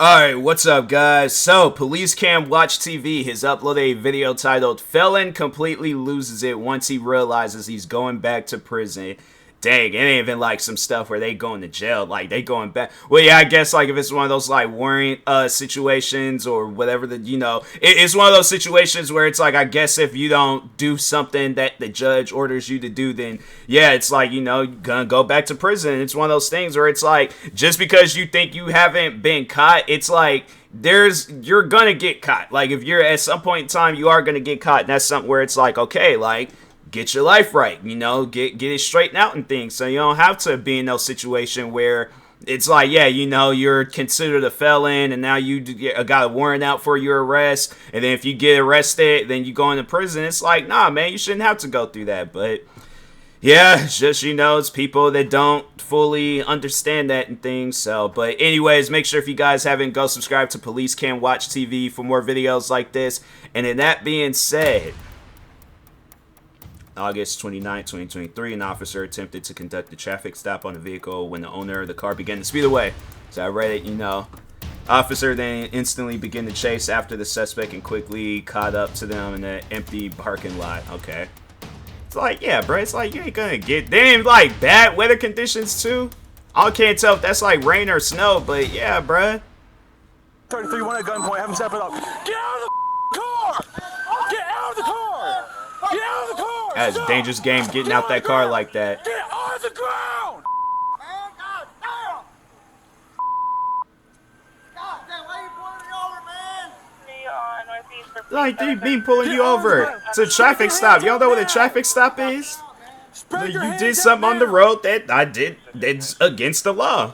Alright, what's up guys? So, Police Cam Watch TV has uploaded a video titled Felon Completely Loses It Once He Realizes He's Going Back to Prison. Dang, it ain't even like some stuff where they going to jail, like they going back. Well, yeah, I guess like if it's one of those like warrant situations or whatever it's one of those situations where it's like, I guess if you don't do something that the judge orders you to do, then yeah, it's like, you're gonna go back to prison. It's one of those things where it's like, just because you think you haven't been caught, it's like, you're gonna get caught. Like if you're at some point in time, you are gonna get caught. And that's something where it's like, okay, like, get your life right, get it straightened out and things, so you don't have to be in no situation where it's like, yeah, you're considered a felon and now you got a warrant out for your arrest, and then if you get arrested, then you go into prison. It's like, nah, man, you shouldn't have to go through that. But yeah, it's just, it's people that don't fully understand that and things. So, but anyways, make sure if you guys haven't, go subscribe to Police Cam Watch TV for more videos like this. And then that being said, August 29, 2023, an officer attempted to conduct a traffic stop on a vehicle when the owner of the car began to speed away. So I read it, Officer then instantly began to chase after the suspect and quickly caught up to them in an empty parking lot. Okay. It's like, yeah, bro, it's like, you ain't gonna get, they ain't like bad weather conditions too. I can't tell if that's like rain or snow, but yeah, bro. 33-1 at gunpoint, have him step it up. Get out of the car! Get out of the car! Get out of the car! That's a dangerous game, getting out that car like that. Get on the ground! Man, God damn! God damn, why you pulling me over, man? Like, dude, me pulling you over. It's a traffic stop. Y'all know what a traffic stop is? You did something on the road that that's against the law.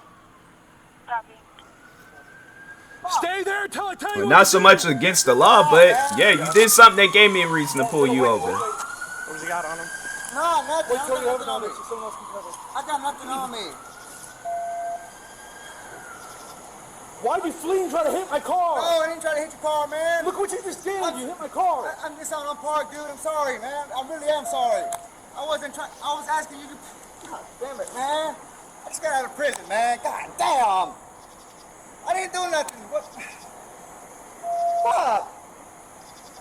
Stay there until I tell you. Well, not so much against the law, but yeah, you did something that gave me a reason to pull you over. What does he got on him? No, nothing. Wait till you have it on me so someone else can cover. I got nothing on me. Why'd you flee and try to hit my car? No, I didn't try to hit your car, man. Look what you just did. You hit my car. I'm just on park, dude. I'm sorry, man. I really am sorry. I wasn't trying. I was asking you to. God damn it, man. I just got out of prison, man. God damn. I didn't do nothing. What? Fuck.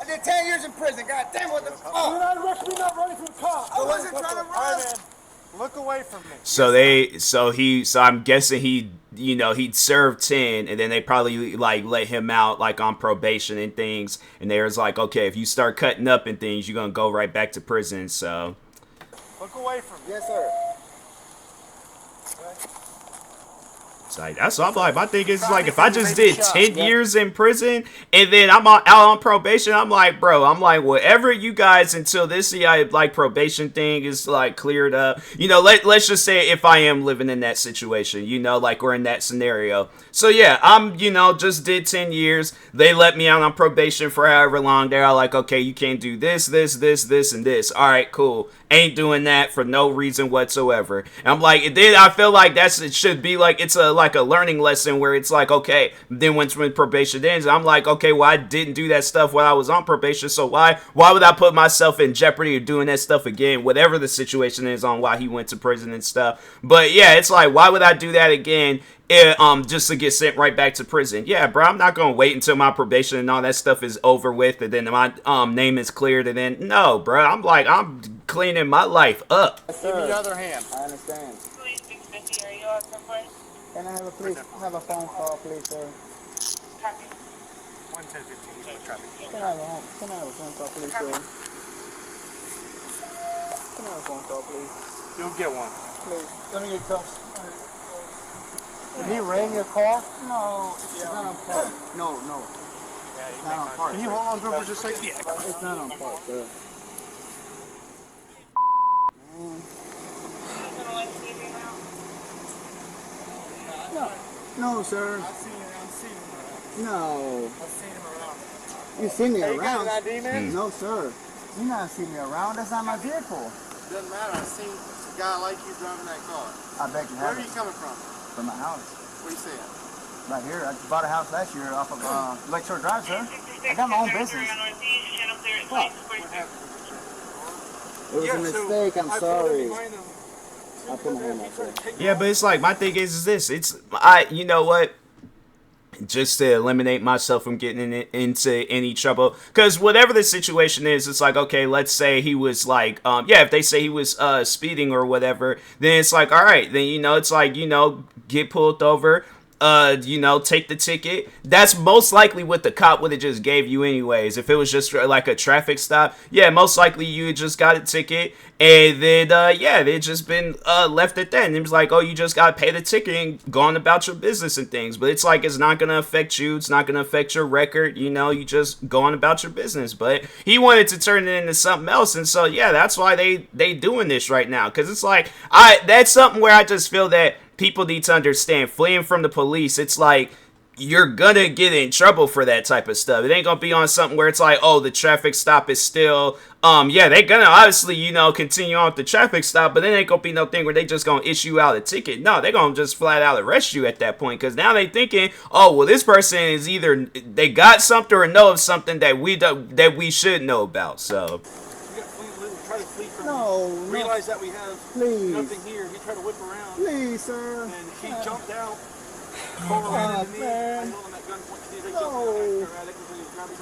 I did 10 years in prison. God damn, what the fuck? You're not arresting me, not running from the cop. I wasn't trying to run. Look away from me. So I'm guessing he'd served 10, and then they probably like let him out like on probation and things, and they was like, okay, if you start cutting up and things, you're gonna go right back to prison. So Look away from me. Yes, sir. it's like, that's what I'm like. My thing is like, if I just did 10 years in prison and then I'm out on probation, I'm like, bro, whatever you guys, until this like probation thing is like cleared up, let's just say if I am living in that situation, like, or in that scenario. So yeah, I'm, just did 10 years. They let me out on probation for however long. They're all like, okay, you can't do this, and this. All right, cool. Ain't doing that for no reason whatsoever. And I'm like, then I feel like it should be like, it's a learning lesson where it's like, okay, then when probation ends, I'm like, okay, well, I didn't do that stuff while I was on probation, so why would I put myself in jeopardy of doing that stuff again, whatever the situation is on why he went to prison and stuff. But yeah, it's like, why would I do that again? Just to get sent right back to prison? Yeah, bro, I'm not gonna wait until my probation and all that stuff is over with, and then my name is cleared, and then no, bro, I'm cleaning my life up. Yes, Give me sir. your other hand. I understand. Police 650, are you on someplace? Can I have a phone call, please, sir? Copy. 110-15, traffic. Can I have a phone call, please, sir? Can I have a phone call, please? You'll get one. Please. Let me get cuffs. Did he ring your car? No, it's not on park. No. It's not on park. Can you hold on to it for just a second? Yeah. It's not on park, sir. No, sir. I've seen him around. No. I've seen him around. You seen me Hey, you got around? an ID, man? No, sir. You not seen me around. That's not my vehicle. Doesn't matter. I seen a guy like you driving that car. I bet you Where are haven't. you coming from? From my house. What are you saying? Right here. I bought a house last year off of Lakeshore Drive, sir. I got my own business. What? It was a mistake. I'm sorry. I put my hand out there. Yeah, but it's like, my thing is this. You know what? just to eliminate myself from getting into any trouble. Because whatever the situation is, it's like, okay, let's say he was like, yeah, if they say he was speeding or whatever, then it's like, all right, then, you know, it's like, you know, get pulled over, you know, take the ticket. That's most likely what the cop would have just gave you anyways. If it was just like a traffic stop, yeah, most likely you just got a ticket, and then yeah, they just been left at that. And it was like, oh, you just gotta pay the ticket and go on about your business and things. But it's like, it's not gonna affect you, it's not gonna affect your record, you know, you just go on about your business. But he wanted to turn it into something else, and so yeah, that's why they doing this right now. Because it's like, that's something where I just feel that people need to understand. Fleeing from the police, it's like, you're gonna get in trouble for that type of stuff. It ain't gonna be on something where it's like, oh, the traffic stop is still, yeah, they're gonna obviously, you know, continue on with the traffic stop, but it ain't gonna be no thing where they just gonna issue out a ticket. No, they're gonna just flat out arrest you at that point, because now they thinking, oh, well, this person is either, they got something or know of something that we should know about, so. Try to flee from No, realize that we have please. nothing here. He tried to whip around. Please, sir. And he jumped out. Ran into me. I man. held him at gunpoint. They No.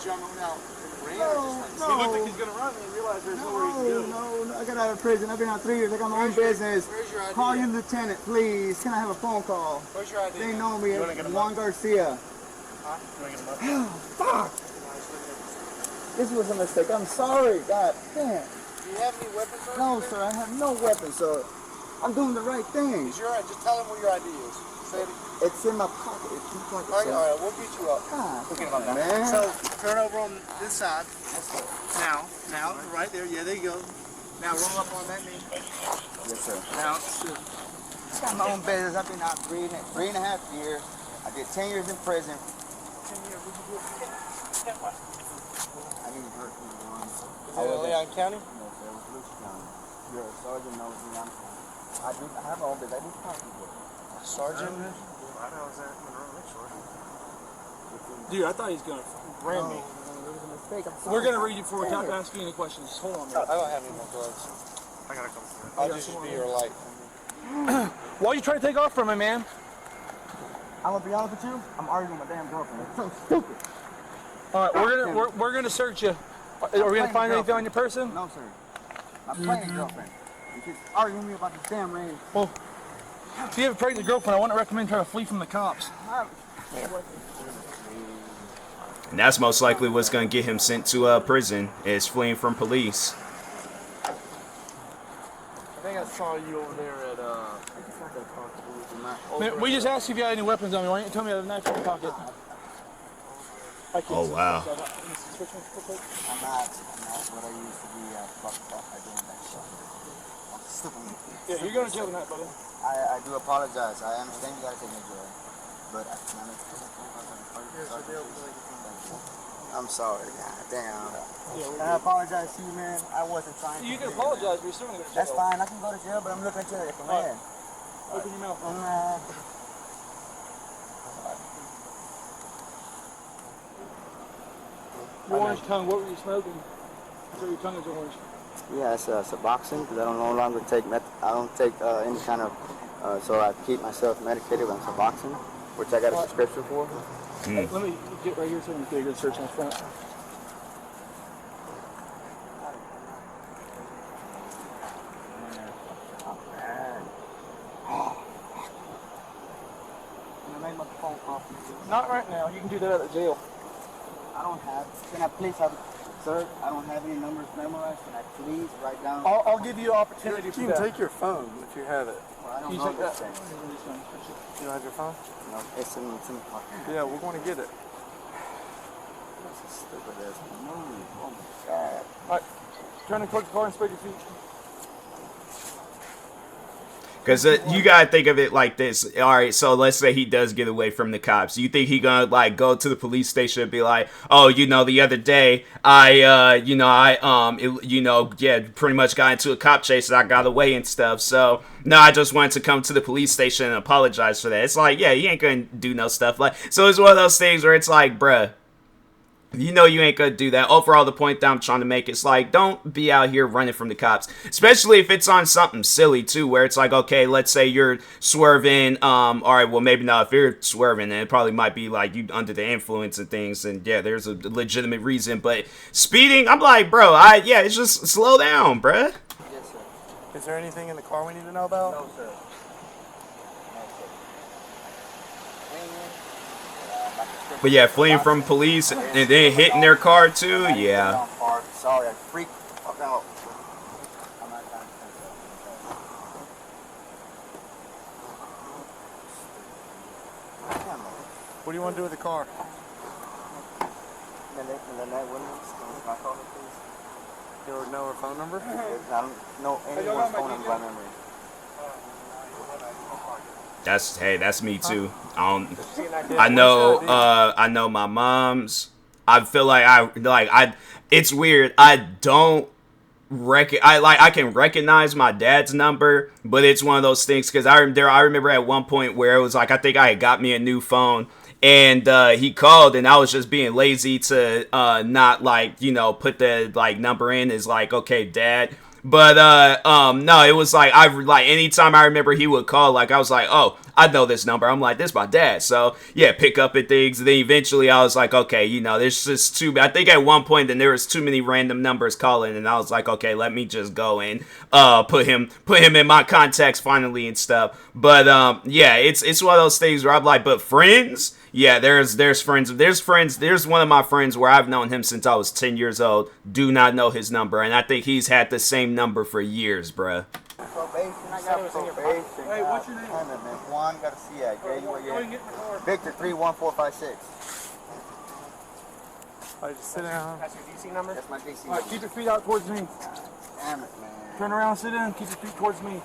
jumped out. Ran. No, He looked like he's gonna run and realized there's nowhere he can go. No, I got out of prison. I've been out 3 years. I got my own business. Where's your ID? Call your lieutenant, please. Can I have a phone call? Where's your ID? They know me You wanna as get 'em Juan Garcia. Huh? You wanna get him up? Fuck! This was a mistake. I'm sorry. God damn. Do you have any weapons, sir? No, sir. I have no weapon, sir. I'm doing the right thing. Is your, just tell him where your ID is. Say it. It's in my pocket. It's in my pocket, sir. All right, we'll beat you up. God, man. So turn over on this side. Now, right there. Yeah, there you go. Now roll up on that knee. Yes, sir. Now, I got my own business. I've been out 3.5 years. I did 10 years in prison. I didn't hurt anyone. is it Leon County? No, sir. It was Luce County. You're a sergeant knows me. I have my own business. I do parking work. Sergeant? Dude, I thought he was gonna ram me. It was a mistake. I'm sorry. We're gonna read you before we can't ask you any questions. Hold on, man. I don't have any more gloves. I gotta come through. I'll just be your light. Why you trying to take off from me, man? I'm gonna be honest with you. I'm arguing with my damn girlfriend. It's so stupid. All right, we're gonna search you. Are we gonna find anything on your person? No, sir. I'm playing girlfriend. You keep arguing with me about this damn ring. Well, if you have a pregnant girlfriend, I wouldn't recommend trying to flee from the cops. And that's most likely what's going to get him sent to prison, is fleeing from police. I think I saw you over there at, Man, we just asked you if you had any weapons on me. Why didn't you tell me I had a knife in my pocket? I can't Oh, see wow. this. Let me switch one real quick. I'm not what I used to be. Fucked up by doing that shit. I'm stupid. Yeah, you're going to jail tonight, buddy. I do apologize. I understand you gotta take me to jail. But I'm sorry. God damn. I apologize to you, man. I wasn't trying to. You can apologize, but you're still going to go to jail. That's fine. I can go to jail, but I'm looking at you like a man. Open your mouth. Your orange tongue, what were you smoking? So your tongue is orange. Yeah, it's Suboxone because I don't no longer take any kind of. So I keep myself medicated with Suboxone, which I got a prescription for. Hey, let me get right here so we can get a search in the front. Not right now. You can do that at the jail. I don't have. Can I please have, sir? I don't have any numbers memorized. Can I please write down? I'll give you an opportunity You for can that. take your phone if you have it. Well, I don't You know take this that. thing. You don't have your phone? No, it's in the pocket. Yeah, we're going to get it. That's a stupid ass move. Oh my god. All right. Turn the car and spread your feet. Because you gotta think of it like this. All right, so let's say he does get away from the cops. You think he gonna like go to the police station and be like, oh, you know, the other day yeah, pretty much got into a cop chase and I got away and stuff. So no, I just wanted to come to the police station and apologize for that. It's like, yeah, he ain't gonna do no stuff like. So it's one of those things where it's like, bruh, You know you ain't gonna do that. Overall, the point that I'm trying to make is like, don't be out here running from the cops, especially if it's on something silly too, where it's like, okay, let's say you're swerving. All right, well maybe not if you're swerving, and it probably might be like you under the influence and things, and yeah, there's a legitimate reason. But speeding, I'm like, bro, yeah, it's just slow down, bruh. Yes, sir. Is there anything in the car we need to know about? No, sir. But yeah, fleeing from police and then hitting their car too, yeah. Sorry, I freaked the fuck out. I'm not trying to What do you want to do with the car? Lynette Williams, can I call her, please? You don't know her phone number? I don't know anyone's phone number by memory. That's me too. I know my mom's. I feel like it's weird. I can recognize my dad's number, but it's one of those things because I remember at one point where it was like I think I had got me a new phone. And he called, and I was just being lazy to not put the number in as like, okay, dad. But no, it was like anytime I remember he would call, like I was like, oh, I know this number. I'm like, this is my dad. So yeah, pick up at things. And then eventually I was like, okay, there's just I think at one point then there was too many random numbers calling, and I was like, okay, let me just go and put him in my contacts finally and stuff. But yeah, it's one of those things where I'm like, but friends. Yeah, there's friends. There's one of my friends where I've known him since I was 10 years old. Do not know his number, and I think he's had the same number for years, bruh. Probation, I got probation. Hey, what's your name? Juan Garcia, Victor 31456. All right, just sit down. That's your DC number? That's my DC. All right, keep your feet out towards me. Damn it, man. Turn around, sit in, keep your feet towards me.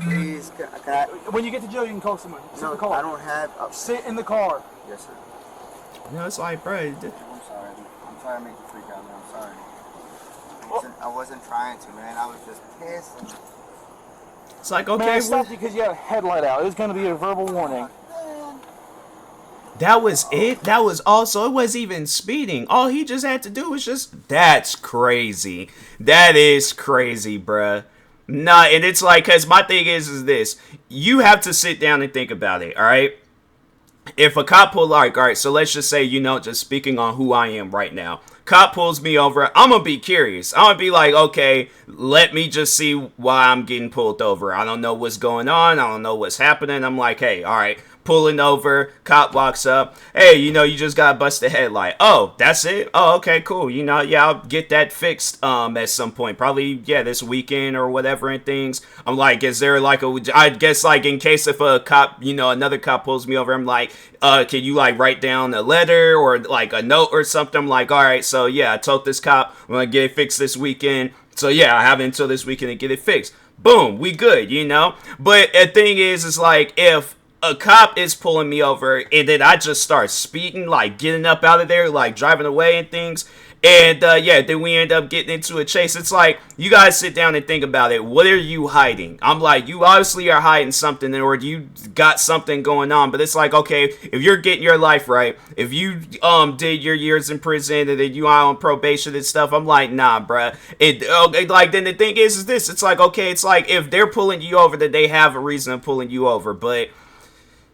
Please, can I? When you get to jail, you can call someone. Sit in the car. I don't have. Sit in the car. Yes, sir. No, it's like, bro. I'm sorry. I'm sorry to make you freak out, man. I'm sorry. I wasn't trying to, man. I was just pissed. It's like, okay, Man, I stopped you because you had a headlight out. It was going to be a verbal warning. that was it. That was also, it wasn't even speeding. All he just had to do was just, that's crazy. That is crazy, bruh. Nah, and it's like, because my thing is this. You have to sit down and think about it, all right? If a cop pull, all right, so let's just say, just speaking on who I am right now. Cop pulls me over, I'm going to be curious. I'm going to be like, okay, let me just see why I'm getting pulled over. I don't know what's going on. I don't know what's happening. I'm like, hey, all right, pulling over. Cop walks up. Hey, you just got to bust the headlight. Oh, that's it? Oh, okay, cool. Yeah, I'll get that fixed at some point. Probably, yeah, this weekend or whatever and things. I'm like, is there I guess in case if a cop, another cop pulls me over, I'm like, can you write down a letter or a note or something? I'm like, all right, so yeah, I told this cop I'm gonna get it fixed this weekend. So yeah, I have it until this weekend to get it fixed. Boom, we good, But the thing is if a cop is pulling me over and then I just start speeding, getting up out of there, driving away and things. And yeah, then we end up getting into a chase. It's like, you guys sit down and think about it. What are you hiding? I'm like, you obviously are hiding something, or you got something going on. But it's like, okay, if you're getting your life right, if you did your years in prison and then you are on probation and stuff, I'm like, nah, bruh. Then the thing is this. It's like, okay, it's like if they're pulling you over, that they have a reason of pulling you over. But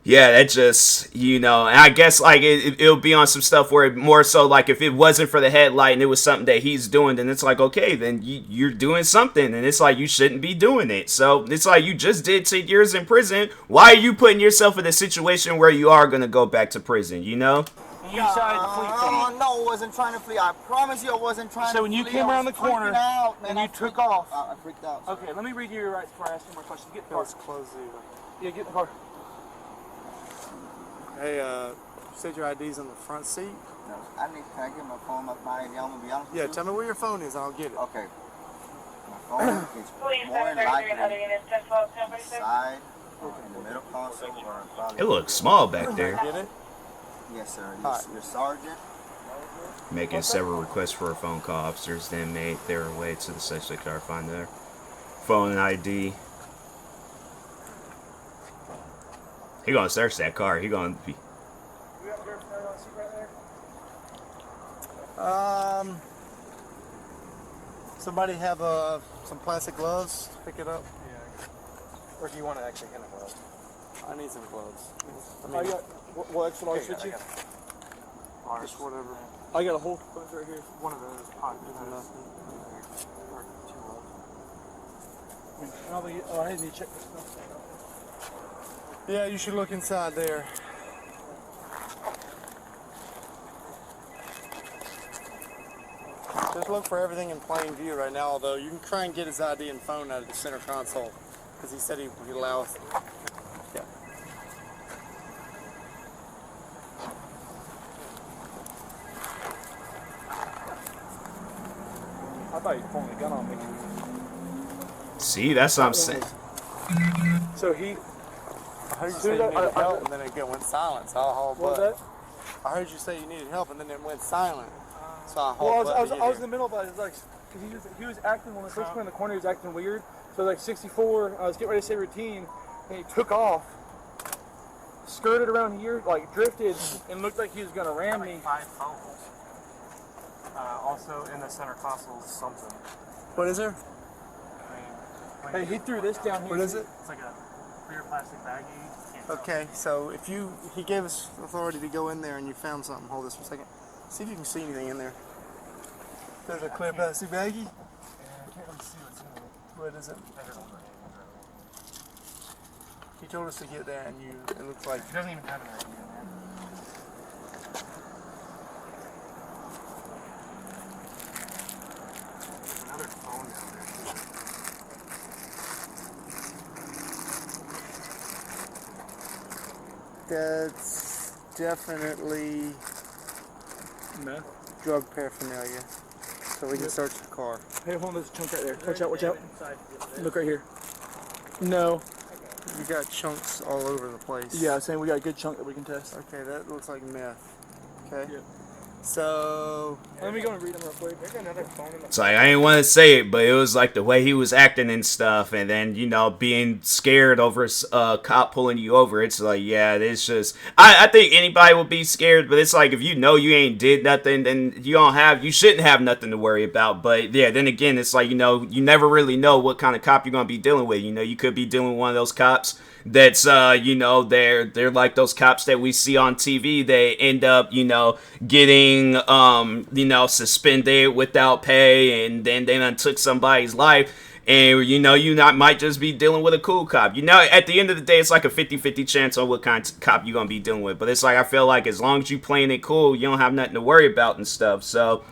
yeah, that just, and I guess, it'll be on some stuff where more so, if it wasn't for the headlight and it was something that he's doing, then it's like, okay, then you're doing something, and it's like, you shouldn't be doing it. So, it's like, you just did 10 years in prison. Why are you putting yourself in a situation where you are going to go back to prison, You decided to flee from me. No, I wasn't trying to flee. I promise you I wasn't trying to flee. So when you came around the corner and you took off. I freaked out. Sir. Okay, let me read you your rights before I ask you more questions. Get in the car. Let's close the... Yeah, get in the car. Hey, you said your ID's on the front seat? No, can I get my phone, my ID? I'm going to be honest with you. Yeah, tell me where your phone is and I'll get it. Okay. My phone is more than likely inside, in the middle console, or probably... It looks small back there. Get it? Yes, sir. Your sergeant. Making several requests for a phone call. Officers then made their way to the suspect car, find their phone and ID. He gonna search that car. He gonna be. Somebody have some plastic gloves? Pick it up. Or do you want to actually hand it up? I need some gloves. I got what extra large fit you? Large, whatever. I got a whole bunch right here. One of those pockets. Nothing. I need to check this stuff. Yeah, you should look inside there. Just look for everything in plain view right now, although you can try and get his ID and phone out of the center console, because he said he'd allow us. Yeah. I thought he was pulling a gun on me. See, that's what I'm saying. So he... I heard you say you needed help, and then it went silent, so I hauled What was butt. that? I heard you say you needed help, and then it went silent, so I Well, hauled butt. I was in the middle of it. It was like, cause he was acting, when we first went in the corner, he was acting weird. So like 64, I was getting ready to say routine, and he took off, skirted around here, like drifted, and looked like he was gonna ram me. 5 phones. Also in the center console is something. What is there? I mean, Hey, he threw this down here. What is it? it's like a clear plastic baggie. Can't tell. Okay, so if he gave us authority to go in there and you found something, hold this for a second. See if you can see anything in there. There's a clear plastic baggie. Yeah, I can't really see what's in it. What is it? I don't know. He told us to get there and it looks like. He doesn't even have an idea, man. There's another phone down there. That's definitely Meth. drug paraphernalia. So we can search the car. Hey, hold on, there's a chunk right there. Watch out, watch out. Look right here. No. You got chunks all over the place. Yeah, I'm saying we got a good chunk that we can test. Okay, that looks like meth. Okay. Yep. So Let me go and read them real quick. There's another phone in the It's like, I didn't want to say it, but it was like the way he was acting and stuff, and then, you know, being scared over a cop pulling you over. It's like, yeah, it's just, I think anybody would be scared, but it's like, if you know you ain't did nothing, then you shouldn't have nothing to worry about. But yeah, then again, it's like, you know, you never really know what kind of cop you're going to be dealing with. You know, you could be dealing with one of those cops that's, you know, they're like those cops that we see on TV. They end up, you know, getting, you know, suspended without pay, and then they done took somebody's life. And, you know, might just be dealing with a cool cop. You know, at the end of the day, it's like a 50-50 chance on what kind of cop you're going to be dealing with. But it's like, I feel like as long as you playing it cool, you don't have nothing to worry about and stuff. So,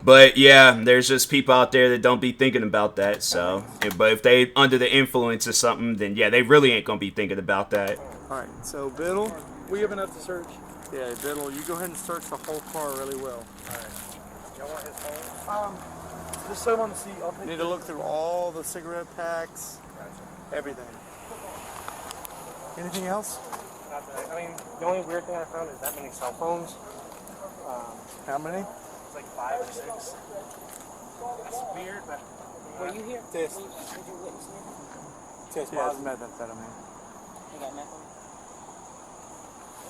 but yeah, there's just people out there that don't be thinking about that. So, but if they under the influence of something, then yeah, they really ain't going to be thinking about that. alright, so Biddle. We have enough to search. Yeah, Biddle, you go ahead and search the whole car really well. Y'all want his phone? Just set him on the seat. I'll take You need to look through all the cigarette packs, everything. Anything else? Not that I mean, the only weird thing I found is that many cell phones. How many? It's like 5 or 6. That's weird, but Were you here? Test. Did you witness here? Test yeah, it's methamphetamine. You got nothing?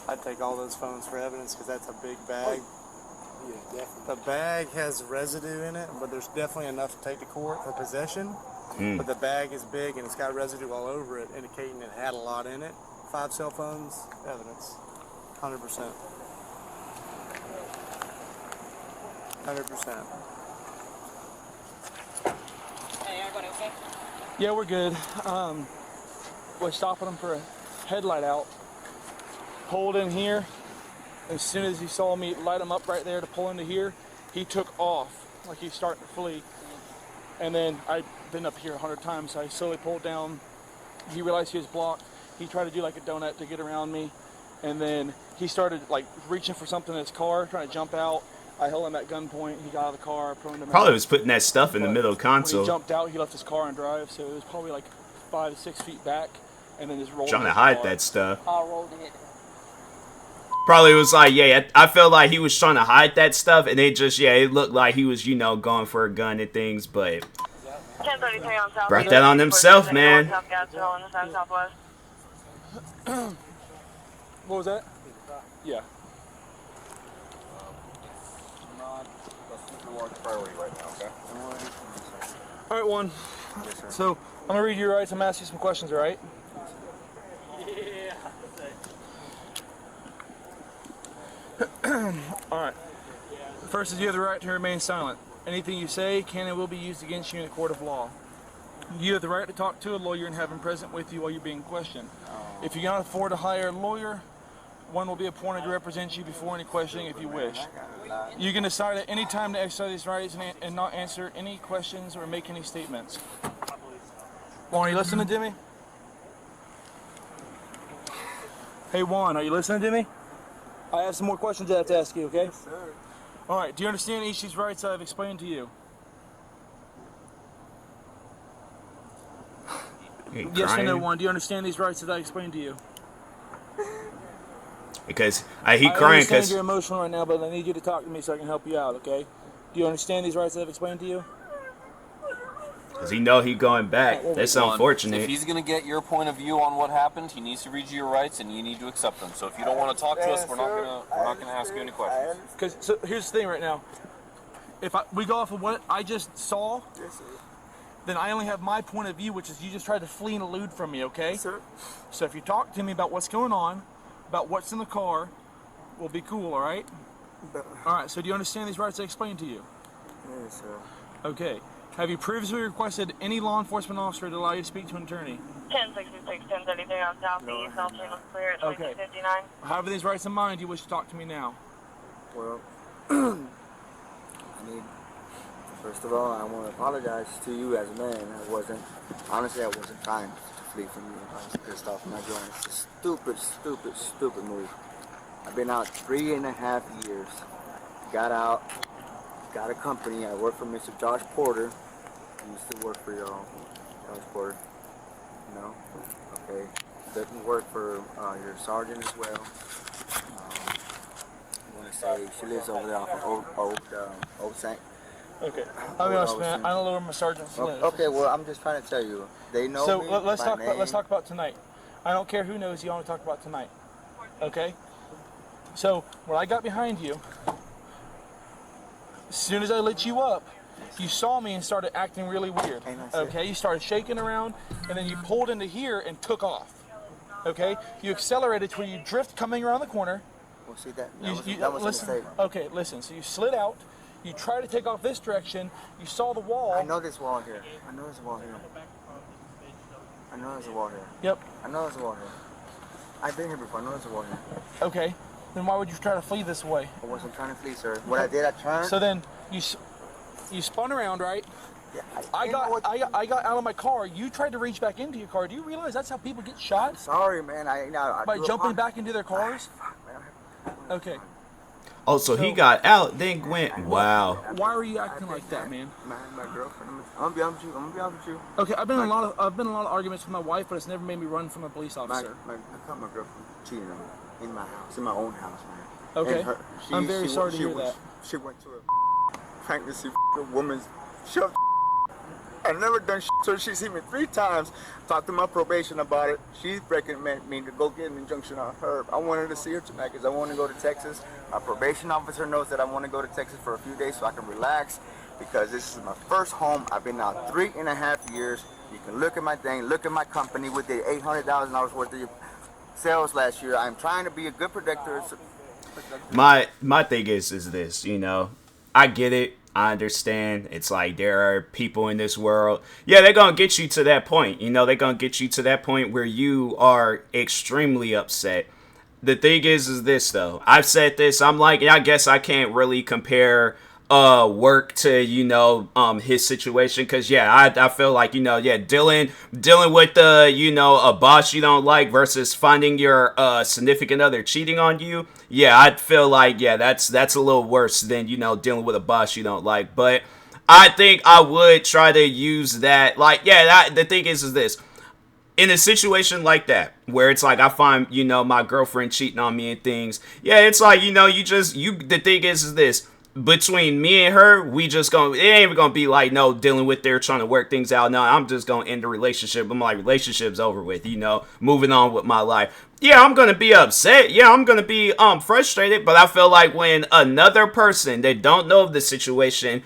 I'd take all those phones for evidence because that's a big bag. Yeah, definitely. The bag has residue in it, but there's definitely enough to take to court for possession. But the bag is big and it's got residue all over it, indicating it had a lot in it. 5 cell phones, evidence. 100%. 100%. Hey, everybody okay? Yeah, we're good. We're stopping him for a headlight out. Pulled in here. As soon as he saw me light him up right there to pull into here, he took off like he's starting to flee. And then I've been up here 100 times, so I slowly pulled down. He realized he was blocked. He tried to do like a donut to get around me. And then he started like reaching for something in his car, trying to jump out. I held him at gunpoint. He got out of the car, put him to Probably was putting that stuff in the middle When console. he jumped out, he left his car and drive, so it was probably like 5 to 6 feet back, and then just rolled. Trying in to his hide car. that stuff. All rolled in. Probably was like, yeah, I felt like he was trying to hide that stuff, and it just, yeah, it looked like he was, you know, going for a gun and things, but 1033 on South. brought that on himself, man. South Gadsville on the side Southwest. What was that? Yeah. priority right now, okay? All right, one. So I'm gonna read your rights. I'm gonna ask you some questions, all right? All right. First is you have the right to remain silent. Anything you say can and will be used against you in a court of law. You have the right to talk to a lawyer and have him present with you while you're being questioned. If you cannot afford to hire a lawyer, one will be appointed to represent you before any questioning if you wish. You can decide at any time to exercise these rights and not answer any questions or make any statements. Juan, are you listening to me? Hey Juan, are you listening to me? I have some more questions I have to ask you, okay? Yes, sir. All right, do you understand each of these rights I've explained to you? Yes or no, Juan, do you understand these rights that I explained to you? Because he I crying understand because you're emotional right now, but I need you to talk to me so I can help you out, okay? Do you understand these rights that I've explained to you? he know he going back. That's One, unfortunate. If he's going to get your point of view on what happened, he needs to read you your rights, and you need to accept them. So if you don't want to talk to us, we're not going to ask you any questions. Because so here's the thing right now. If we go off of what I just saw, Yes, sir. then I only have my point of view, which is you just tried to flee and elude from me, okay? Yes, sir. So if you talk to me about what's going on, about what's in the car, we'll be cool, all right? All right, so do you understand these rights I explained to you? Yes, sir. Okay. Have you previously requested any law enforcement officer to allow you to speak to an attorney? 1066, 1033 on Southeast, all channels clear at Okay. 2259. Having these rights in mind, do you wish to talk to me now? Well, I need, first of all, I want to apologize to you as a man. Honestly, I wasn't trying to flee from you. I was pissed off when I joined. It's a stupid, stupid, stupid move. I've been out 3.5 years. Got out, got a company. I work for Mr. Josh Porter. I used to work for y'all, Josh Porter. No? Okay. Doesn't work for your sergeant as well. I want to say she lives over there off of Old Saint. Okay. I'll be honest, man. I don't know where my sergeants live. Okay, well, I'm just trying to tell you. They know So me let's by talk. name. Let's talk about tonight. I don't care who knows you. I want to talk about tonight. Okay. So when I got behind you, as soon as I lit you up, you saw me and started acting really weird. Okay. You started shaking around, and then you pulled into here and took off. Okay. You accelerated to where you drift coming around the corner. Well, see that was listen. a mistake. Okay. Listen. So you slid out. You tried to take off this direction. You saw the wall. I know this wall here. I know there's a wall here. I know there's a wall here. Yep. I know there's a wall here. I've been here before. I know there's a wall here. Okay. Then why would you try to flee this way? I wasn't trying to flee, sir. What I did, I turned. So then you spun around, right? Yeah, I got out of my car. You tried to reach back into your car. Do you realize that's how people get shot? Sorry, man. I By grew up jumping on- back into their cars? Okay. Oh, so he got out, then went. Wow. Why are you acting like that, man? My girlfriend. I'm gonna be honest with you. Okay, I've been in a lot of arguments with my wife, but it's never made me run from a police I officer. caught my girlfriend cheating on me in my house, in my own house, man. Okay. And I'm very sorry to hear that. She went to a pregnancy woman's shoved. I've never done shit, so she's seen me 3 times. Talked to my probation about it. She's recommended me to go get an injunction on her. I wanted to see her tonight because I want to go to Texas. My probation officer knows that I want to go to Texas for a few days so I can relax because this is my first home. I've been out 3.5 years. You can look at my thing, look at my company. We did $800,000 worth of sales last year. I'm trying to be a good protector. My thing is this, you know, I get it. I understand. It's like there are people in this world. Yeah, they're going to get you to that point. You know, they're going to get you to that point where you are extremely upset. The thing is this, though. I've said this. I'm like, I guess I can't really compare work to, you know, his situation. Because, yeah, I feel like, you know, yeah, dealing with, you know, a boss you don't like versus finding your significant other cheating on you. Yeah, I'd feel like, yeah, that's a little worse than, you know, dealing with a boss you don't like. But I think I would try to use that. Like, yeah, the thing is this. In a situation like that, where it's like I find, you know, my girlfriend cheating on me and things. Yeah, it's like, you know, the thing is this. Between me and her, it ain't even gonna be like no dealing with there trying to work things out. No, I'm just gonna end the relationship. I'm like, relationship's over with, you know, moving on with my life. yeah, I'm gonna be upset. Yeah, I'm gonna be frustrated. But I feel like when another person that don't know of the situation,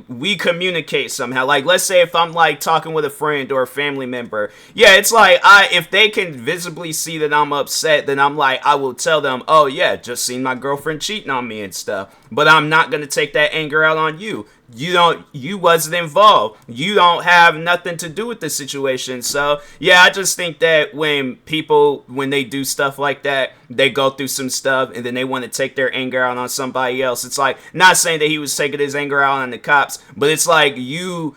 we communicate somehow. Like, let's say if I'm like talking with a friend or a family member, yeah, it's like if they can visibly see that I'm upset, then I'm like, I will tell them, oh yeah, just seen my girlfriend cheating on me and stuff. But I'm not gonna take that anger out on you. You wasn't involved. You don't have nothing to do with the situation. So yeah, I just think that when they do stuff like that, they go through some stuff and then they want to take their anger out on somebody else. It's like, not saying that he was taking his anger out on the cops, but it's like you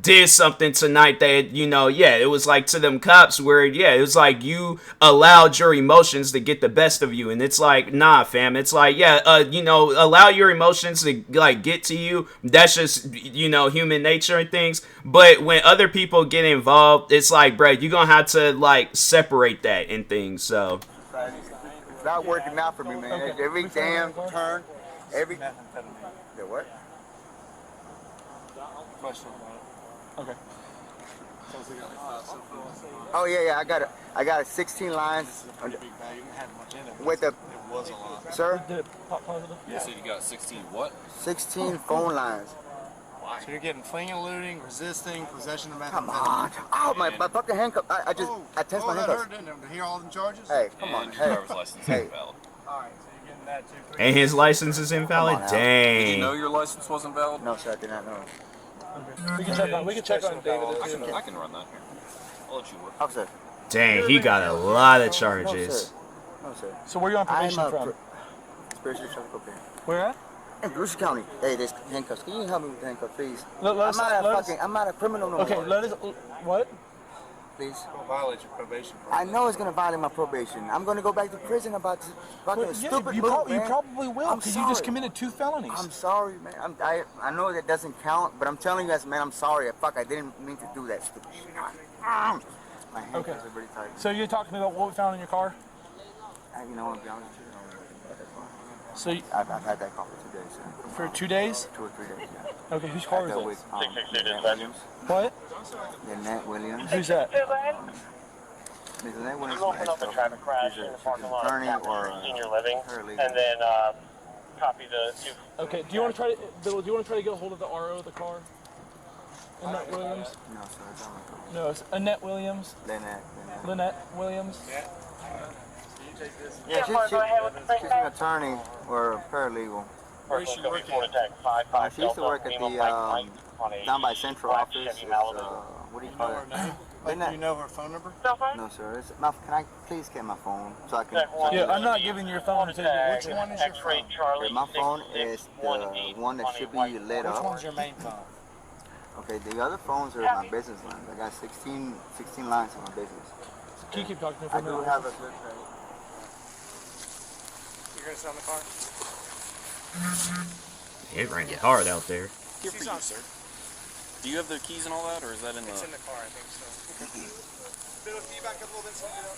did something tonight that, yeah, it was like to them cops where, yeah, it was like you allowed your emotions to get the best of you. And it's like, nah, fam. It's like, yeah, allow your emotions to like get to you. That's just, human nature and things. But when other people get involved, it's like, bro, you're going to have to like separate that and things. So It's not working out for me, man. Okay. Every damn turn, every... The what? Okay. Oh yeah, I got 16 lines with the, sir, Did it pop positive? You said you got 16 what? 16 phone lines. So you're getting fleeing and looting, resisting, possession of methamphetamine. Come on. Oh, my fucking handcuff. I test my that handcuffs. hurt, didn't it? To hear all them charges? Hey, come on. And your Hey. driver's license Hey. is invalid. Alright, so you're getting that too. and his license is invalid. Come on now. Did you know Dang. your license wasn't valid? No, sir, I did not know. We can check on David. I can run that here. I'll let you work. Officer. Dang, he got a lot of No, charges. sir. No, sir. So where are you on I'm probation from? spiritual traffic cocaine. Where at? In Brewster County. Hey, there's handcuffs. Can you help me with the handcuffs, please? Let us- I'm not a criminal no Okay, more. let us. What? Please. It'll violate your probation. I know it's gonna violate my probation. I'm gonna go back to prison about this fucking Well, stupid you, move, you man. probably will I'm because you just sorry. committed 2 felonies. I'm sorry, man. I know that doesn't count, but I'm telling you guys, man, I'm sorry. I didn't mean to do that stupid shit. My handcuffs Okay. are very tight. So you're talking to me about what we found in your car? You know what, to be honest with you, So I've had that car for 2 days, sir. for 2 days? 2 or 3 days, yeah. Okay, whose car is That it? with Lynette Williams. What? Lynette Williams. Who's that? Ms. Lynette Williams. Open up a traffic crash in the parking lot of attorney or senior living, paralegal. and then copy the two. Okay, do you want to try to, Bill, do you want to try to get a hold of the RO of the car? Annette Williams? No, sir, I don't. No, it's Annette Williams. Lynette. Lynette Williams. Yeah, Go ahead with the she's an attorney or a paralegal. Where is she Personal working? report attack 55 She used to work at Delta, the, Mike on a down by Central black office. Chevy It's, Malibu. what do you Know call her it? name? Like, do you know her phone number? Cell phone? No, sir. Can I please get my phone so I can? Check one. Yeah, I'm not giving your phone to you. Tag, Which one is your X-ray phone? Charlie My phone is the 6618 one that on a should white be lit Which up. one's your main phone? Okay, the other phones are my business lines. I got 16 lines on my business. Can you keep talking to me for I a do minute? have a good rate. You're gonna sell the car? It ran you hard out there. Here for you, sir. Do you have the keys and all that, or is that in the... It's in the car, I think so. Bill, can you back up a little bit so we get up?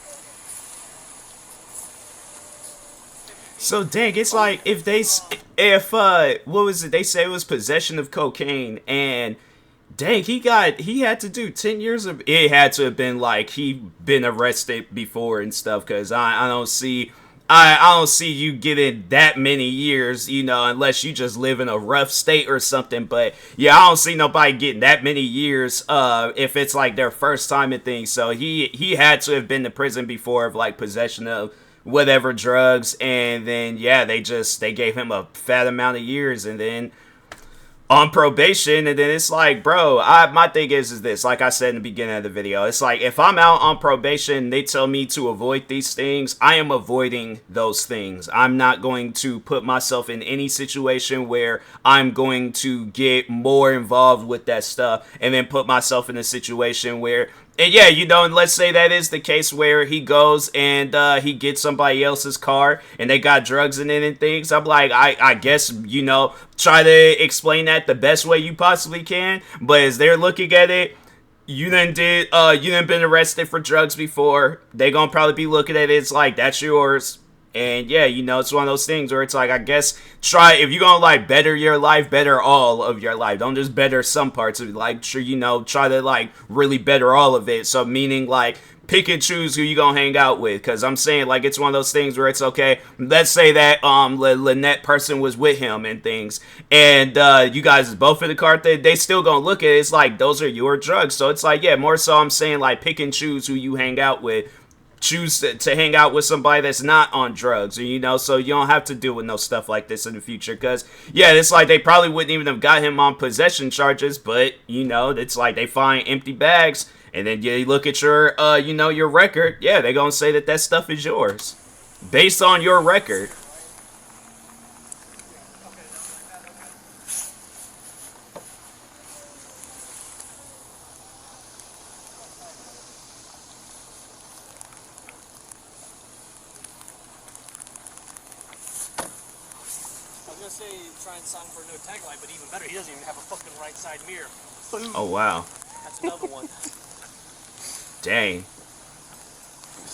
So dang, it's like if what was it? They say it was possession of cocaine, and dang, he had to do 10 years of. It had to have been like he been arrested before and stuff, because I don't see. I don't see you getting that many years, unless you just live in a rough state or something. But yeah, I don't see nobody getting that many years if it's like their first time and things. So he had to have been to prison before of like possession of whatever drugs, and then yeah, they gave him a fat amount of years, and then on probation. And then it's like, bro, my thing is this, like I said in the beginning of the video, it's like if I'm out on probation, they tell me to avoid these things, I am avoiding those things. I'm not going to put myself in any situation where I'm going to get more involved with that stuff and then put myself in a situation where, and yeah, and let's say that is the case where he goes and he gets somebody else's car and they got drugs in it and things. I'm like, I guess, try to explain that the best way you possibly can. But as they're looking at it, you done been arrested for drugs before. They gonna probably be looking at it, it's like, that's yours. And yeah, it's one of those things where it's like, I guess, if you're gonna like better your life, better all of your life. Don't just better some parts of it. Like, sure, try to like really better all of it. So meaning like pick and choose who you gonna hang out with. Because I'm saying, like, it's one of those things where it's okay. Let's say that Lynette person was with him and things, and you guys is both in the car. They still gonna look at it. It's like those are your drugs. So it's like, yeah, more so I'm saying like pick and choose who you hang out with. Choose to hang out with somebody that's not on drugs, or, you know, so you don't have to deal with no stuff like this in the future. Because yeah, it's like they probably wouldn't even have got him on possession charges, but you know, it's like they find empty bags, and then you look at your you know, your record. Yeah, they're gonna say that stuff is yours based on your record. Try and sign for no tag light, but even better, he doesn't even have a fucking right side mirror. Boom. Oh wow. That's another one. Dang. He's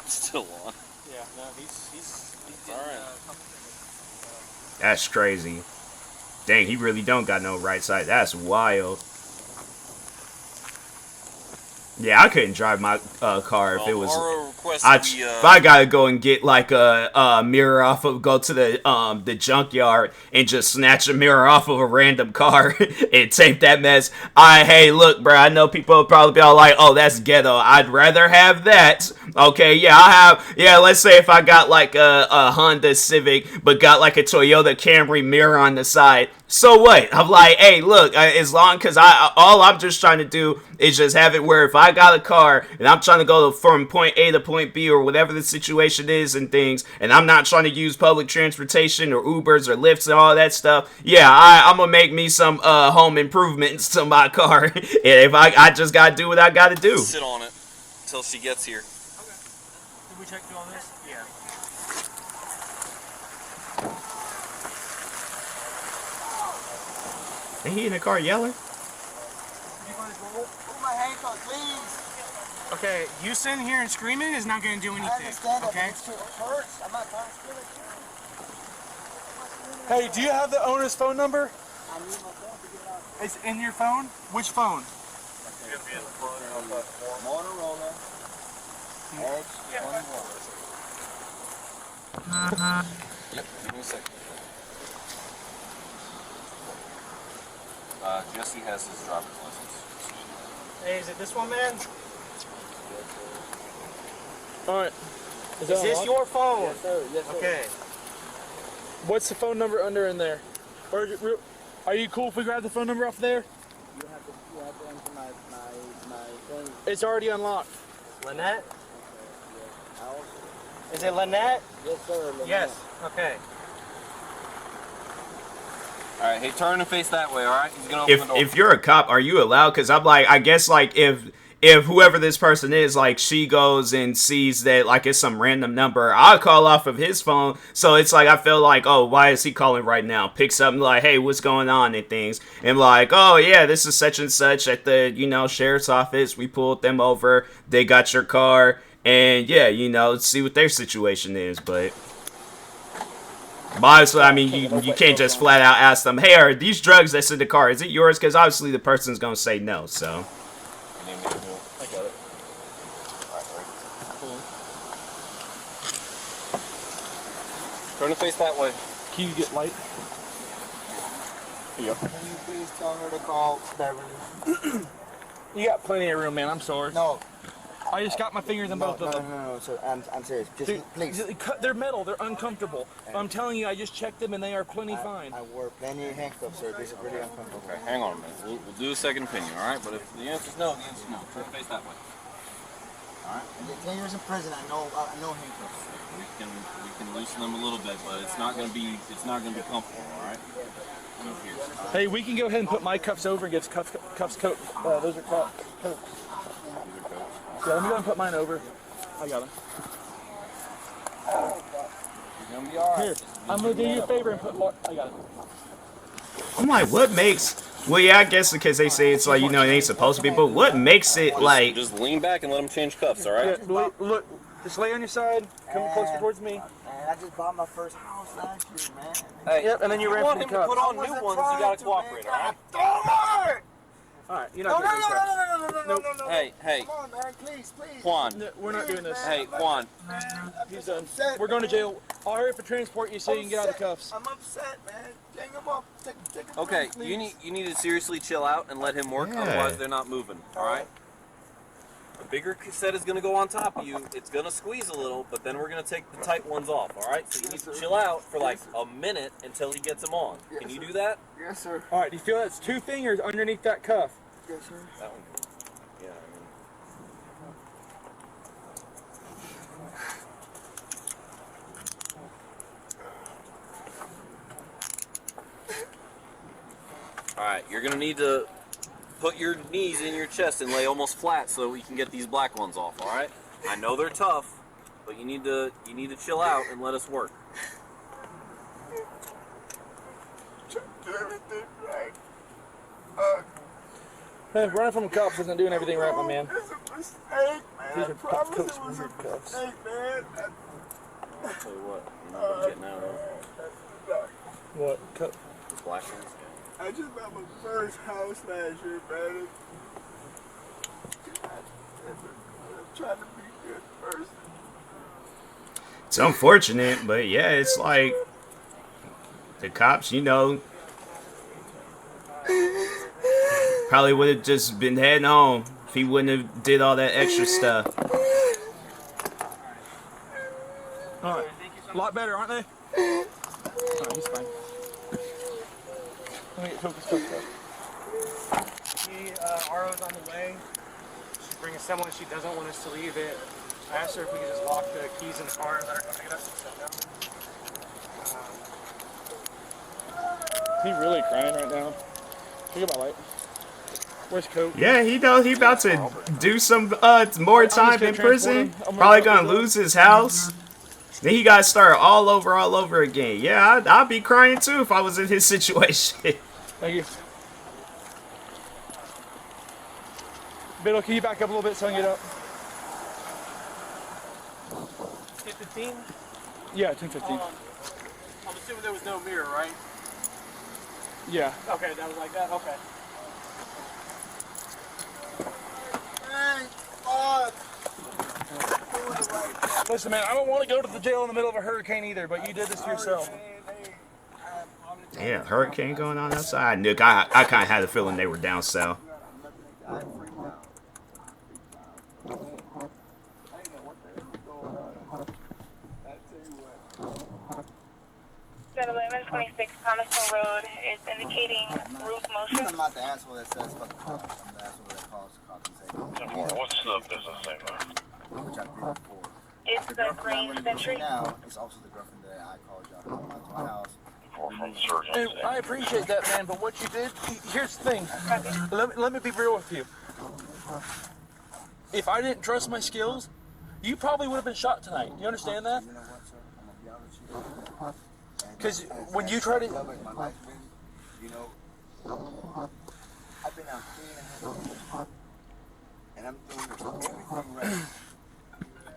still on. Yeah, no, he's all right. That's crazy. Dang, he really don't got no right side. That's wild. Yeah, I couldn't drive my car if it was. If I gotta go and get like a mirror off of, go to the junkyard and just snatch a mirror off of a random car and tape that mess. Hey, look, bro, I know people will probably be all like, "Oh, that's ghetto." I'd rather have that. Okay, yeah, let's say if I got like a Honda Civic, but got like a Toyota Camry mirror on the side. So what? I'm like, hey, look, as long, because all I'm just trying to do is just have it where if I got a car and I'm trying to go from point A to point B or whatever the situation is and things, and I'm not trying to use public transportation or Ubers or Lyfts and all that stuff, yeah, I'm going to make me some home improvements to my car. And if I just got to do what I got to do. Sit on it until she gets here. Okay. Did we check through all this? Yeah. Ain't he in the car yelling? Okay, you sitting here and screaming is not going to do anything. I understand that, okay? but it hurts. I'm not trying to scream at you. Hey, do you have the owner's phone number? I need my phone to get it out. It's in your phone? Which phone? Motorola Edge 21. Yep, give me a second. Jesse has his driver's license. Hey, is it this one, man? Alright. Is this your phone? Yes, sir. Yes, sir. Okay. What's the phone number under in there? Or are you cool if we grab the phone number off there? You have to enter my thing. It's already unlocked. Lynette? Yeah. Is it Lynette? Yes, sir. Lynette. Yes. Okay. Alright, hey, turn and face that way, alright? He's gonna open the door. If you're a cop, are you allowed? Because I'm like, I guess like if whoever this person is, like, she goes and sees that like it's some random number, I'll call off of his phone. So it's like I feel like, oh, why is he calling right now? Picks up and like, hey, what's going on and things, and like, oh yeah, this is such and such at the, you know, sheriff's office. We pulled them over. They got your car, and yeah, you know, see what their situation is, but. But obviously, I mean, you can't just flat out ask them, hey, are these drugs that's in the car, is it yours? Because obviously the person's going to say no, so. I got it. Alright, turn and face that way. Can you get light? Yep. Can you please tell her to call Beverly? You got plenty of room, man. I'm sorry. No. I just got my fingers in both of them. No, sir. I'm serious. Just Dude, please. They're metal. They're uncomfortable. I'm telling you, I just checked them and they are plenty fine. I wore plenty of handcuffs, sir. This is really uncomfortable. Okay, hang on a minute. We'll do a second opinion, alright? But if the answer's no, the answer's no. Turn and face that way. Alright? I did 10 years in prison. I know handcuffs. We can loosen them a little bit, but it's not gonna be comfortable, alright? Hey, we can go ahead and put my cuffs over and get cuffs coat. Those are coats. Yeah, let me go and put mine over. I got them. You're gonna be alright. Here, I'm gonna do you a favor and put. I got it. I'm like, what makes? Well, yeah, I guess because they say it's like, you know, it ain't supposed to be, but what makes it like? Just lean back and let them change cuffs, alright? Yeah, look, just lay on your side. Come closer towards me. Man, I just bought my first house last year, man. Hey, Yep, and then you ran want from him the to cuffs. put on new ones, you gotta cooperate, alright? Damn it! Alright, you're No, not no, getting no, any no, cracks. no, no, no, no, no, no. Hey, hey, Come on, man, please, please. Juan. No, we're not doing this. Hey, Juan. Man, He's done. upset, We're going to man. jail. I'll hurry up and transport you so you can get out of the cuffs. I'm upset, man. Gang him up. Take him Okay, please. you need to seriously chill out and let him work. Yeah. Otherwise, they're not moving. All right. The bigger set is gonna go on top of you. It's gonna squeeze a little, but then we're gonna take the tight ones off. All right. So you need to chill out for like a minute until he gets them on. Can you do that? Yes, sir. Alright, do you feel that's 2 fingers underneath that cuff? Yes, sir. That one. Yeah. All right. You're gonna need to put your knees in your chest and lay almost flat so we can get these black ones off. All right. I know they're tough, but you need to chill out and let us work. Do everything right. Hey, running from cops isn't doing everything right, my man. It's a mistake, man. These I are promise Coach it was a Weird cuffs. mistake, man. I'll tell you what. You're not getting out of What? Cup? the black ones. I just bought my first house last year, man. I'm trying to be a good person. It's unfortunate, but yeah, it's like the cops, you know, probably would have just been heading home if he wouldn't have did all that extra stuff. Alright. A lot better, aren't they? Alright, he's fine. Let me get focused up. RO's on the way. She's bringing someone. She doesn't want us to leave it. I asked her if we could just lock the keys in the car and let her come pick it up. She said no. Is he really crying right now? Look at my light. Where's Coke? Yeah, he knows he about to do some more time in prison. Probably gonna lose his house. Then he got to start all over again. Yeah, I'd be crying too if I was in his situation. Thank you. Biddle, can you back up a little bit so I can get up? 10:15? Yeah, 10:15. I'm assuming there was no mirror, right? Yeah. Okay, that was like that? Okay. Thank God. Listen, man, I don't want to go to the jail in the middle of a hurricane either, but you did this to yourself. Yeah, hurricane going on outside. Nick, I kind of had a feeling they were down south. At 1126 Coniston Road is indicating roof motion. I'm not the asshole that says fuck the cops. I'm the asshole that calls the cops and says, What's the business name? which I did before. It's The the girlfriend I'm Green with Century. now is also the girlfriend that I called y'all to come out to my house. From Surgeon. And I appreciate that, man, but what you did, here's the thing. Let me be real with you. If I didn't trust my skills, you probably would have been shot tonight. You understand that? You know what, sir? I'm gonna be honest with you. Because when you try to... My life been, you know, I've been out 3.5 years, and I'm doing everything right.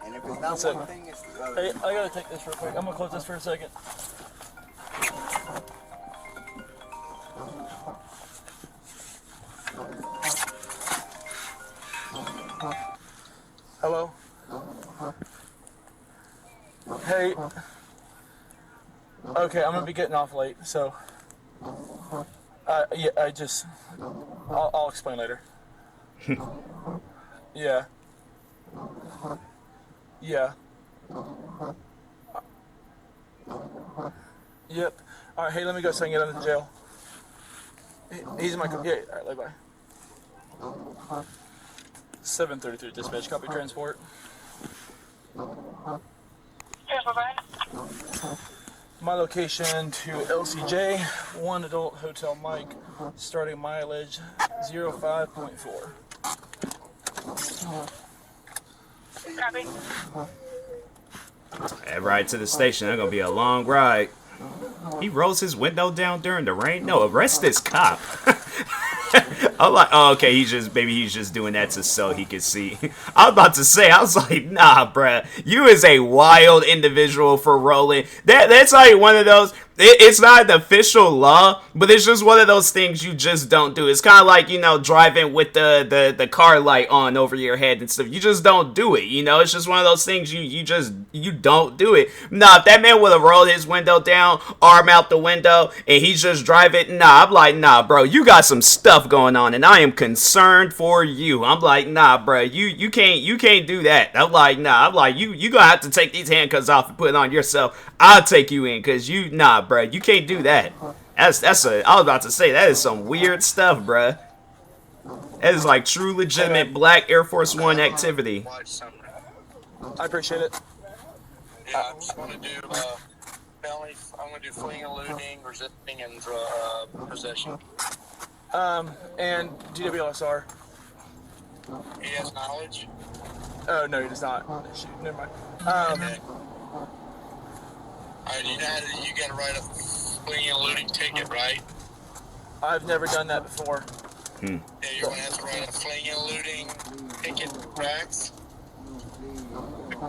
And if it's not That's it. one thing, it's the other. Hey, I gotta take this real quick. I'm gonna close this for a second. Hello? Hey. Okay, I'm gonna be getting off late, so. Yeah, I'll explain later. Yeah. Yeah. Yep. All right. Hey, let me go so I can get out of the jail. He's in my. Yeah. All right. Bye. 733 dispatch. Copy transport. Here's my My location to LCJ, 1 adult Hotel Mike, starting mileage 05.4. Copy. That ride to the station, that's gonna be a long ride. He rolls his window down during the rain. No, arrest this cop. I'm like, oh, okay, maybe he's just doing that so he could see. I was about to say, I was like, nah, bruh, you is a wild individual for rolling. That's like one of those. It's not an official law, but it's just one of those things you just don't do. It's kind of like, you know, driving with the car light on over your head and stuff. You just don't do it, you know? It's just one of those things you don't do it. Nah, if that man would have rolled his window down, arm out the window, and he's just driving, nah, I'm like, nah, bro, you got some stuff going on, and I am concerned for you. I'm like, nah, bro, you can't do that. I'm like, nah, I'm like, you gonna have to take these handcuffs off and put it on yourself. I'll take you in, cause nah, bro, you can't do that. I was about to say, that is some weird stuff, bruh. That is like true legitimate black Air Force One activity. I appreciate it. Yeah, I just want to do felonies. I'm going to do fleeing and looting, resisting, and possession. And GWSR. He has knowledge. Oh no, he does not. Shoot, never mind. Okay. Alright, you got to write a fleeing and looting ticket, right? I've never done that before. Yeah, you're going to have to write a fleeing and looting ticket, Rex.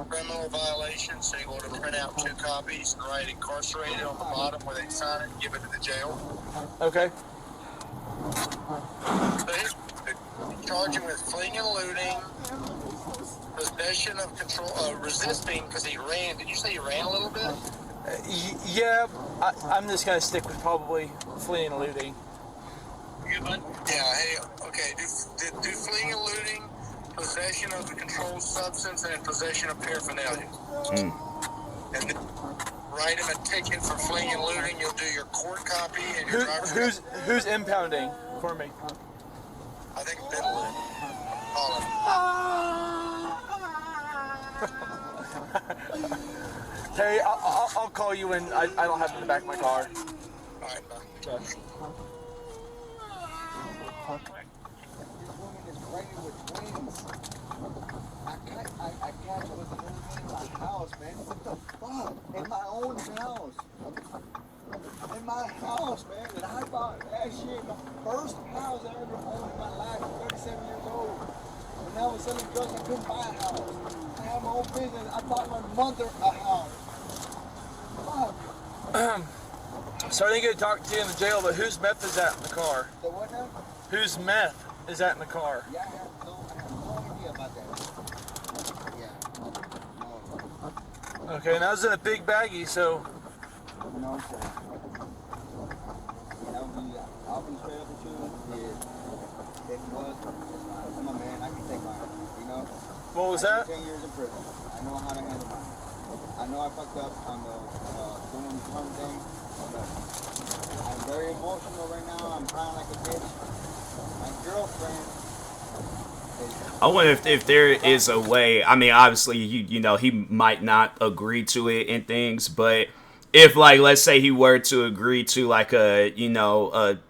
Criminal violation, so you want to print out 2 copies and write incarcerated on the bottom where they sign it and give it to the jail. Okay. So charge him with fleeing and looting, possession of control, resisting, because he ran. Did you say he ran a little bit? Yeah, I'm just going to stick with probably fleeing and looting. Yeah, hey, okay, do fleeing and looting, possession of a controlled substance, and possession of paraphernalia. And then write him a ticket for fleeing and looting. You'll do your court copy and your driver's who's impounding for me? I think Finland. Hey, I'll call you when I don't have it in the back of my car. Alright, bye. Okay. I catch it with the movie in my house, man. What the fuck? In my own house. In my house, man. And I bought that shit. My first house I ever owned in my life. I'm 37 years old. And now with selling drugs, I couldn't buy a house. I have my own business. I bought my mother a house. Fuck. So I didn't get to talk to you in the jail, but whose meth is that in the car? The what now? Whose meth is that in the car? Yeah, I have no idea about that. Okay, and I was in a big baggie, so. No, sir. I'll be straight up with you. It was. I'm a man. I can take mine. You know. What was that? 10 years in prison. I know how to handle mine. I know I fucked up on the doing the term thing. But I'm very emotional right now. I'm crying like a bitch. My girlfriend. I wonder if there is a way. I mean, obviously, you know, he might not agree to it and things, but if, like, let's say he were to agree to, like, a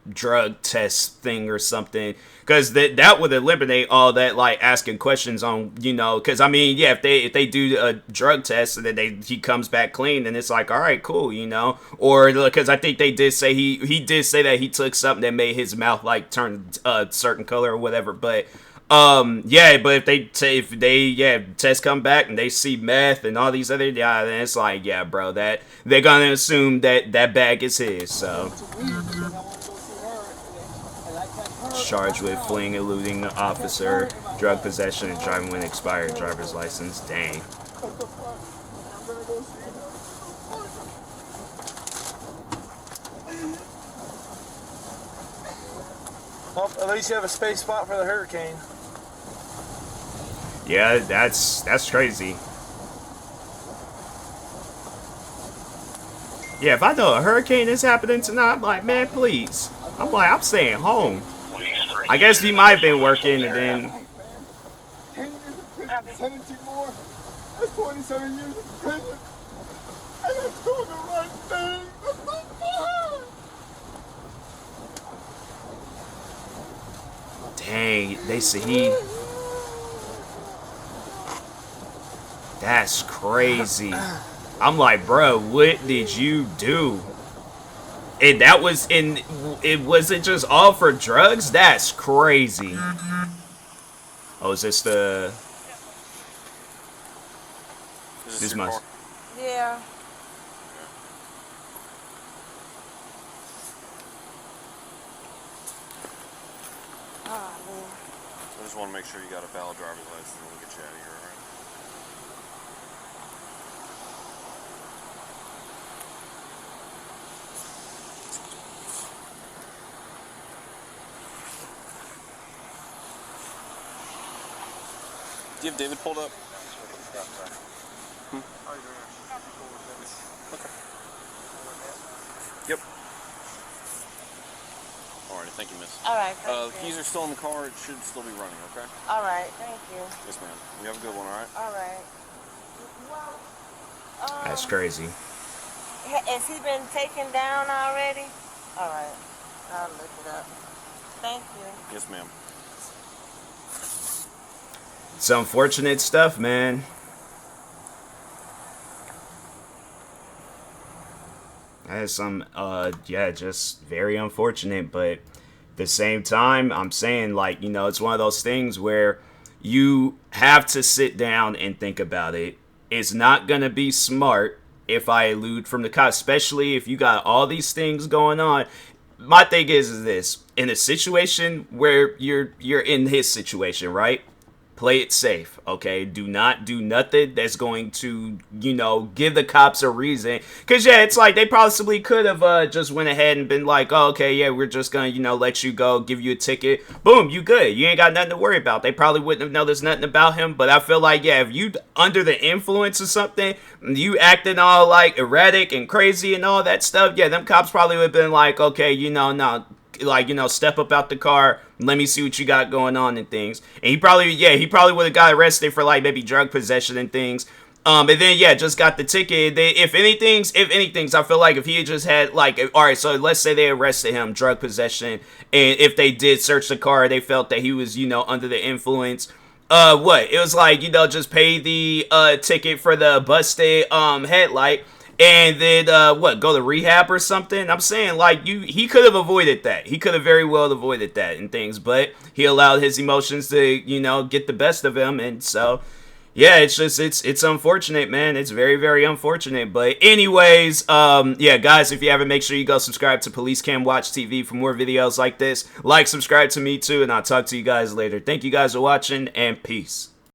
drug test thing or something, because that would eliminate all that, like, asking questions on, you know, because, I mean, yeah, if they do a drug test and then he comes back clean, then it's like, all right, cool, you know, or, because I think they did say he did say that he took something that made his mouth, like, turn a certain color or whatever, but yeah, but if they tests come back and they see meth and all these other, then it's like, yeah, bro, that they're gonna assume that bag is his, so. Charged with fleeing, eluding the officer, drug possession, and driving with expired driver's license. Dang. Well, at least you have a space spot for the hurricane. Yeah, that's crazy. Yeah, if I know a hurricane is happening tonight, I'm like, man, please. I'm like, I'm staying home. I guess he might have been working and then. 17 more. That's 27 years in prison. And I'm doing the right thing. What the fuck? Dang, they say he. That's crazy. I'm like, bro, what did you do? And that was in, it wasn't just all for drugs? That's crazy. Oh, is this the... This must... Yeah. Oh, man. I just want to make sure you got a valid driver's license and we'll get you out of here, alright? Do you have David pulled up? Yep. Alrighty, thank you, miss. Alright, thank you. Keys are still in the car. It should still be running, okay? Alright, thank you. Yes, ma'am. You have a good one, alright? Alright. Well, That's crazy. has he been taken down already? Alright, I'll look it up. Thank you. Yes, ma'am. It's unfortunate stuff, man. That is some, yeah, just very unfortunate, but at the same time, I'm saying, like, you know, it's one of those things where you have to sit down and think about it. It's not gonna be smart if I elude from the cops, especially if you got all these things going on. My thing is this, in a situation where you're in his situation, right? Play it safe, okay? Do not do nothing that's going to, you know, give the cops a reason. Because, yeah, it's like they possibly could have just went ahead and been like, oh, okay, yeah, we're just going to, you know, let you go, give you a ticket. Boom, you good. You ain't got nothing to worry about. They probably wouldn't have noticed nothing about him. But I feel like, yeah, if you under the influence or something, you acting all, like, erratic and crazy and all that stuff, yeah, them cops probably would have been like, okay, you know, no, like, you know, step up out the car, let me see what you got going on and things. And he probably would have got arrested for, like, maybe drug possession and things. And then, yeah, just got the ticket. If anything's, I feel like if he had just had, like, all right, so let's say they arrested him, drug possession, and if they did search the car, they felt that he was, you know, under the influence. It was like, you know, just pay the ticket for the busted headlight. And then, go to rehab or something? I'm saying, like, he could have avoided that. He could have very well avoided that and things, but he allowed his emotions to, you know, get the best of him, and so, yeah, it's just, it's unfortunate, man. It's very, very unfortunate, but anyways, yeah, guys, if you haven't, make sure you go subscribe to Police Cam Watch TV for more videos like this. Like, subscribe to me, too, and I'll talk to you guys later. Thank you guys for watching, and peace.